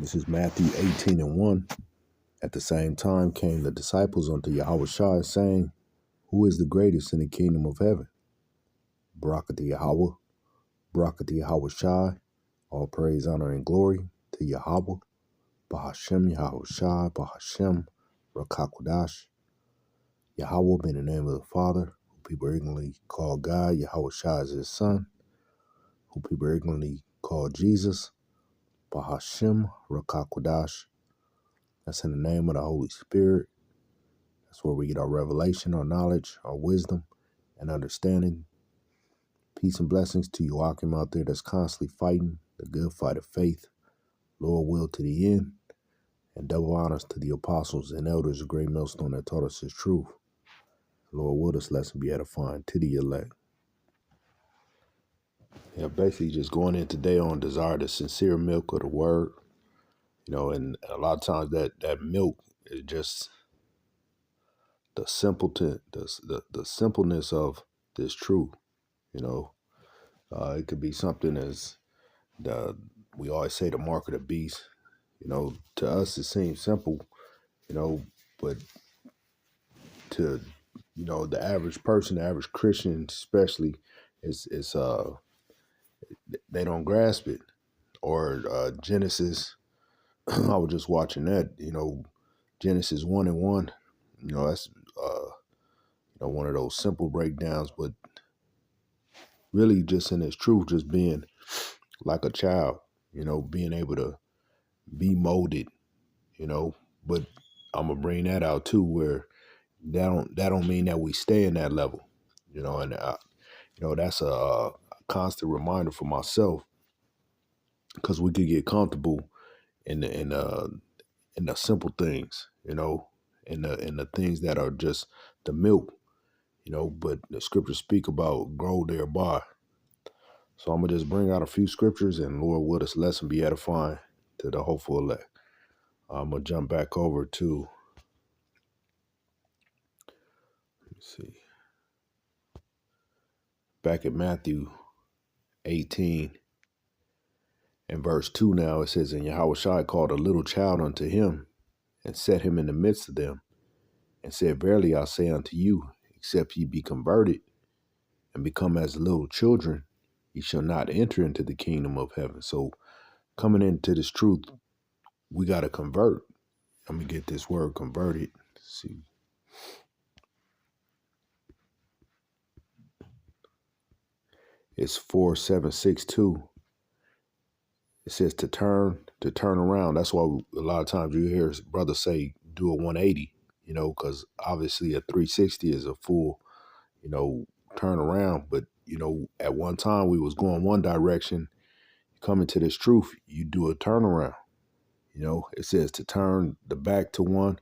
This is Matthew 18:1. At the same time came the disciples unto Yahushua, saying, Who is the greatest in the kingdom of heaven? Barakah Yahweh, Barakah Yahushua, all praise, honor, and glory to Yahweh, Bahashem Yahushua, Bahashem Rakakwadash. Yahweh in the name of the Father, who people ignorantly call God. Yahushua is his son, who people ignorantly call Jesus. Bahashem Rakakwadash. That's in the name of the Holy Spirit. That's where we get our revelation, our knowledge, our wisdom, and understanding. Peace and blessings to you, Akim, out there that's constantly fighting the good fight of faith, Lord will to the end, and double honors to the apostles and elders of Great Millstone that taught us his truth. Lord will this lesson be edifying to the elect. Yeah, basically just going in today on desire the sincere milk of the word, and a lot of times that milk is just the simpleton, the simpleness of this truth. It could be something as we always say the mark of the beast. To us it seems simple, but to the average person, the average Christian especially, is they don't grasp it. Or Genesis, I was just watching that. Genesis 1:1. That's one of those simple breakdowns, but really just in its truth, just being like a child, being able to be molded, but I'm gonna bring that out too, where that don't mean that we stay in that level, and that's a constant reminder for myself, because we could get comfortable in the simple things, in the things that are just the milk, but the scriptures speak about grow thereby. So I'm gonna just bring out a few scriptures, and Lord, will this lesson be edifying to the hopeful elect. I'm gonna jump back over to, let me see, back at Matthew 18 and verse 2. Now it says, And Yahushua called a little child unto him, and set him in the midst of them, and said, Verily I say unto you, except ye be converted and become as little children, ye shall not enter into the kingdom of heaven. So coming into this truth, we got to convert. Let me get this word converted. Let's see. It's 4762. It says to turn around. That's why a lot of times you hear brothers say do a 180, because obviously a 360 is a full, turn around. But, at one time we was going one direction. Coming to this truth, you do a turnaround. It says to turn the back to one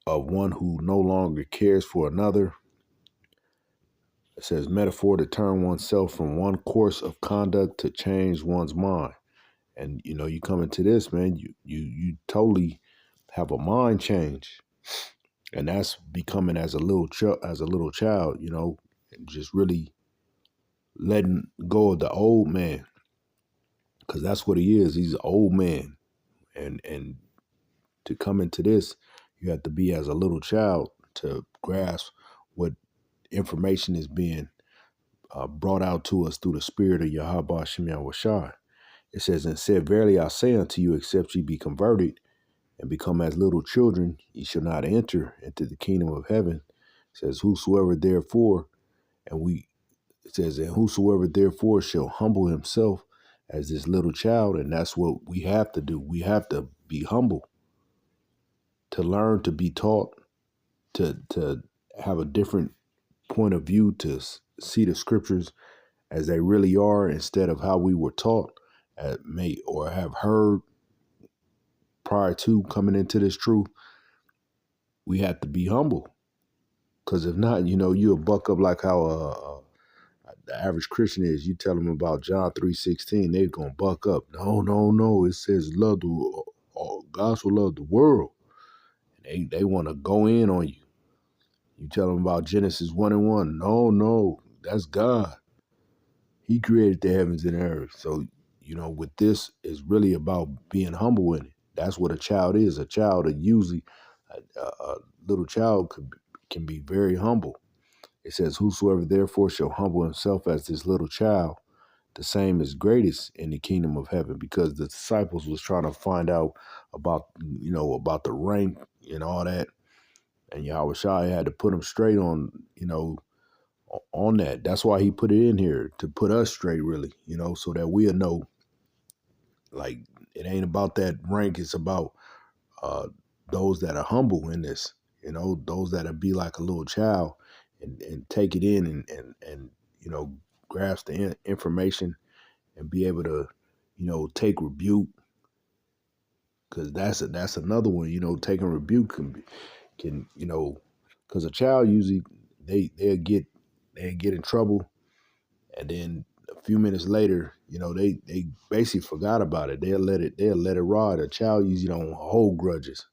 who no longer cares for another. It says metaphor to turn oneself from one course of conduct to change one's mind. And, you come into this, man, you totally have a mind change. And that's becoming as a little child, and just really letting go of the old man. Because that's what he is. He's an old man. And to come into this, you have to be as a little child to grasp what information is being brought out to us through the spirit of Yahweh Shem Yahushua. It says, And said, Verily I say unto you, except ye be converted and become as little children, ye shall not enter into the kingdom of heaven. It says, Whosoever therefore, and whosoever therefore shall humble himself as this little child, and that's what we have to do. We have to be humble, to learn, to be taught, to have a different point of view, to see the scriptures as they really are, instead of how we were taught or have heard prior to coming into this truth. We have to be humble, because if not, you'll buck up like how the average Christian is. You tell them about John 3:16, they're gonna buck up. No. It says God so loved the world. And they want to go in on you. You tell them about Genesis 1:1. No, that's God. He created the heavens and earth. So with this is really about being humble in it. That's what a child is. A child, usually, a little child can be very humble. It says, "Whosoever therefore shall humble himself as this little child, the same is greatest in the kingdom of heaven." Because the disciples was trying to find out about, about the rank and all that, and Yahweh Shai had to put them straight on, on that. That's why he put it in here, to put us straight, really, so that we'll know, like, it ain't about that rank. It's about uh, those that are humble in this, those that are be like a little child and take it in and grasp the information and be able to, take rebuke, because that's another one. Taking rebuke can because a child usually they get in trouble, and then a few minutes later, they basically forgot about it. They'll let it ride. A child usually don't hold grudges.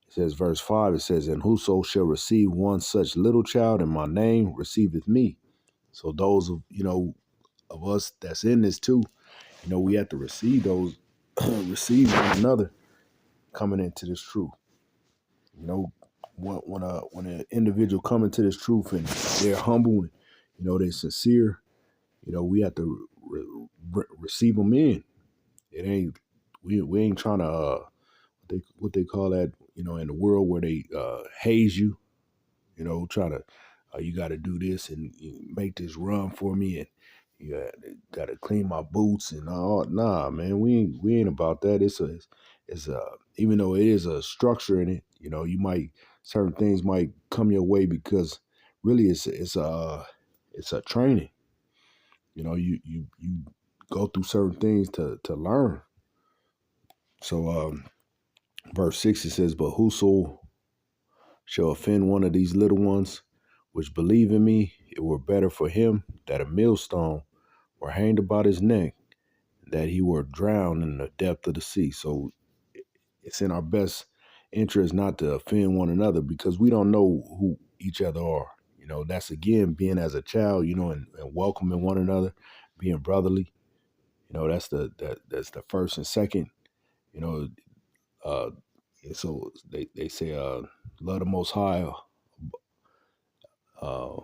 It says, verse 5, it says, "And whoso shall receive one such little child in my name receiveth me." So those of us that's in this too, we have to receive those, receive one another coming into this truth. When an individual come into this truth and they're humble and they're sincere, we have to receive them in. It ain't we ain't trying to what they call that, in the world where they haze you, try to, you got to do this and make this run for me, and you got to clean my boots and all. Nah, man, we ain't about that. It's even though it is a structure in it, you might, certain things might come your way because really it's a training. You go through certain things to learn. So verse 6, it says, "But whoso shall offend one of these little ones which believe in me, it were better for him that a millstone were hanged about his neck, that he were drowned in the depth of the sea." So it's in our best interest not to offend one another, because we don't know who each other are. That's again being as a child, and welcoming one another, being brotherly. That's the first and second. You know, uh, so they say, love the Most High uh,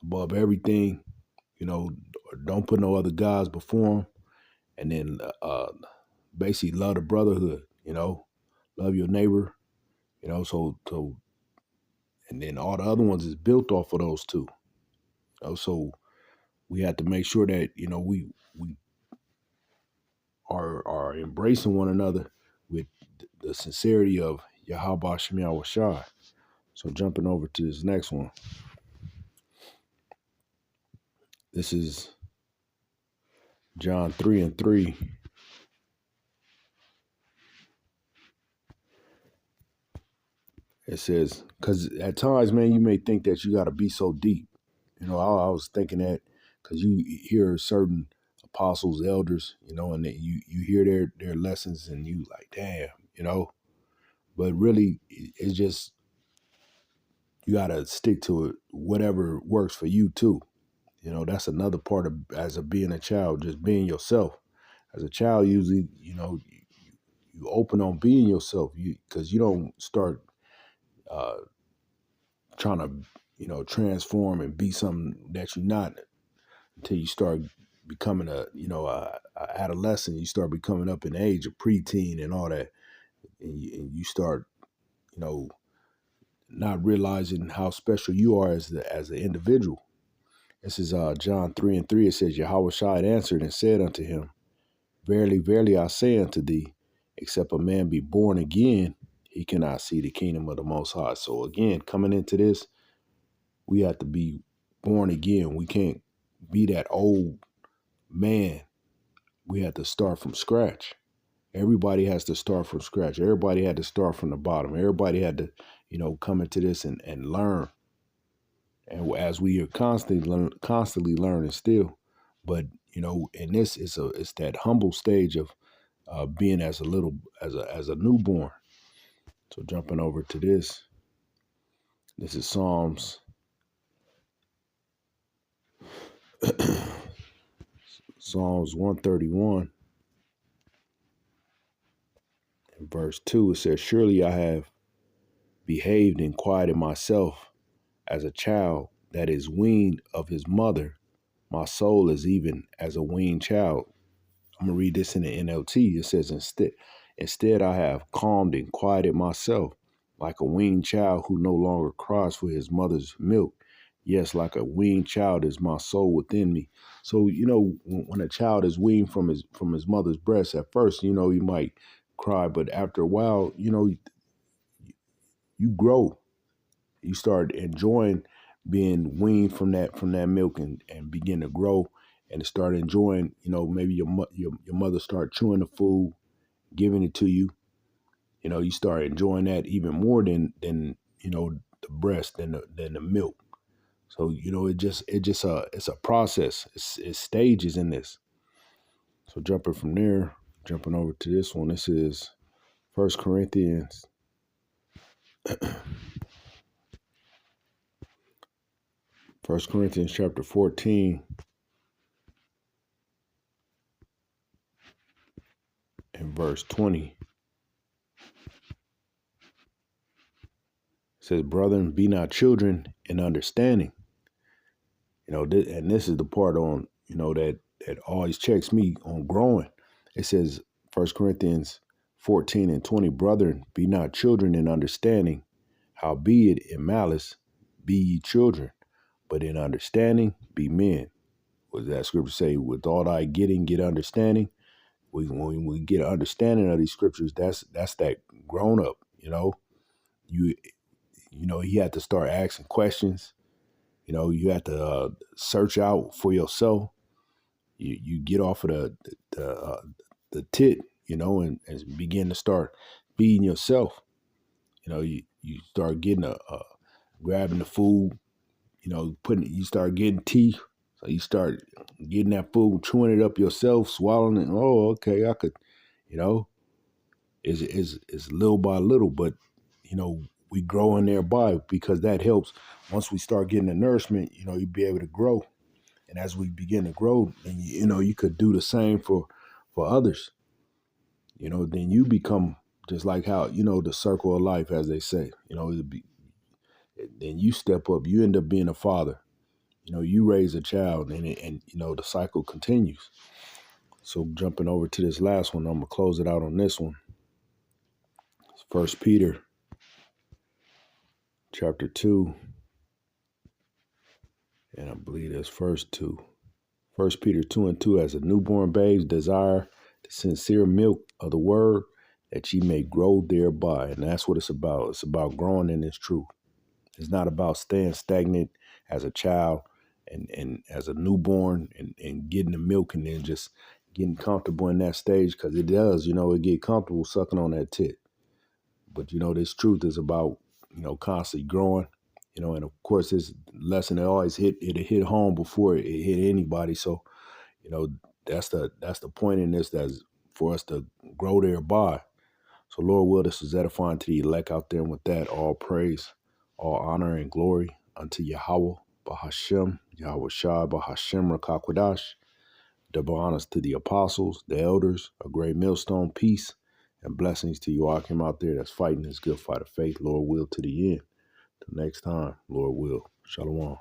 above everything. Don't put no other gods before him, and then basically love the brotherhood. Love your neighbor. So and then all the other ones is built off of those two. So we have to make sure that we are embracing one another with the sincerity of Yahweh Shem Yahweh Shai. So jumping over to this next one. This is John 3:3. It says, because at times, man, you may think that you got to be so deep. I was thinking that because you hear certain apostles, elders, and then you hear their lessons and you like, damn, but really it's just, you got to stick to it, whatever works for you too. That's another part of, as of being a child, just being yourself. As a child, usually, you open on being yourself, because you don't start uh, trying to, transform and be something that you're not until you start becoming a adolescent. You start becoming up in age, a preteen and all that, and you start, you know, not realizing how special you are as an individual. This is John 3:3. It says, "Yahweh Shai answered and said unto him, Verily, verily, I say unto thee, except a man be born again, he cannot see the kingdom of the Most High." So again, coming into this, we have to be born again. We can't be that old man. We have to start from scratch. Everybody has to start from scratch. Everybody had to start from the bottom. Everybody had to, come into this and learn. And as we are constantly learning still, but in this, it's that humble stage of being as a newborn. So jumping over to this, this is Psalms 131. In verse 2, it says, surely I have behaved and quieted myself as a child that is weaned of his mother. My soul is even as a weaned child. I'm going to read this in the NLT. It says, instead I have calmed and quieted myself like a weaned child who no longer cries for his mother's milk. Yes, like a weaned child is my soul within me. So, when a child is weaned from his mother's breast, at first, he might cry, but after a while, you grow. You start enjoying being weaned from that milk and begin to grow and start enjoying, maybe your mother start chewing the food, giving it to you. You start enjoying that even more than the breast, than the milk. So it's a process. It's stages in this. So jumping over to this one. This is 1 Corinthians. 1 Corinthians chapter 14 and verse 20. It says, brethren, be not children in understanding. And this is the part on, that always checks me on growing. It says, 1 Corinthians 14 and 20, brethren, be not children in understanding, howbeit in malice be ye children, but in understanding be men. What does that scripture say? With all thy getting, get understanding. When we get an understanding of these scriptures, that's that grown up. You have to start asking questions. You have to search out for yourself. You get off of the tit, and begin to start feeding yourself. You start getting grabbing the food. You start getting teeth. So you start getting that food, chewing it up yourself, swallowing it. Oh, okay, I could, you know, is little by little, but we grow in thereby because that helps. Once we start getting the nourishment, you be able to grow. And as we begin to grow, then you could do the same for others. Then you become just like how the circle of life, as they say. Then you step up. You end up being a father. You raise a child, and the cycle continues. So jumping over to this last one, I'm gonna close it out on this one. It's 1 Peter chapter 2, and I believe that's verse 2. 1 Peter 2 and 2, as a newborn babes desire the sincere milk of the word, that ye may grow thereby. And that's what it's about. It's about growing in this truth. It's not about staying stagnant as a child and as a newborn and getting the milk and then just getting comfortable in that stage, because it does, it get comfortable sucking on that tit. But, this truth is about, constantly growing, and of course this lesson, it always hit home before it hit anybody. So, that's the point in this, that's for us to grow thereby. So Lord will, this is edifying to the elect out there. And with that, all praise, all honor and glory unto Yahweh, Bahashem, Yahweh Shai, Bahashem, Rakakwadash. Double honors to the apostles, the elders, a great millstone, peace, and blessings to you all came out there that's fighting this good fight of faith. Lord will to the end. Till next time, Lord will. Shalom.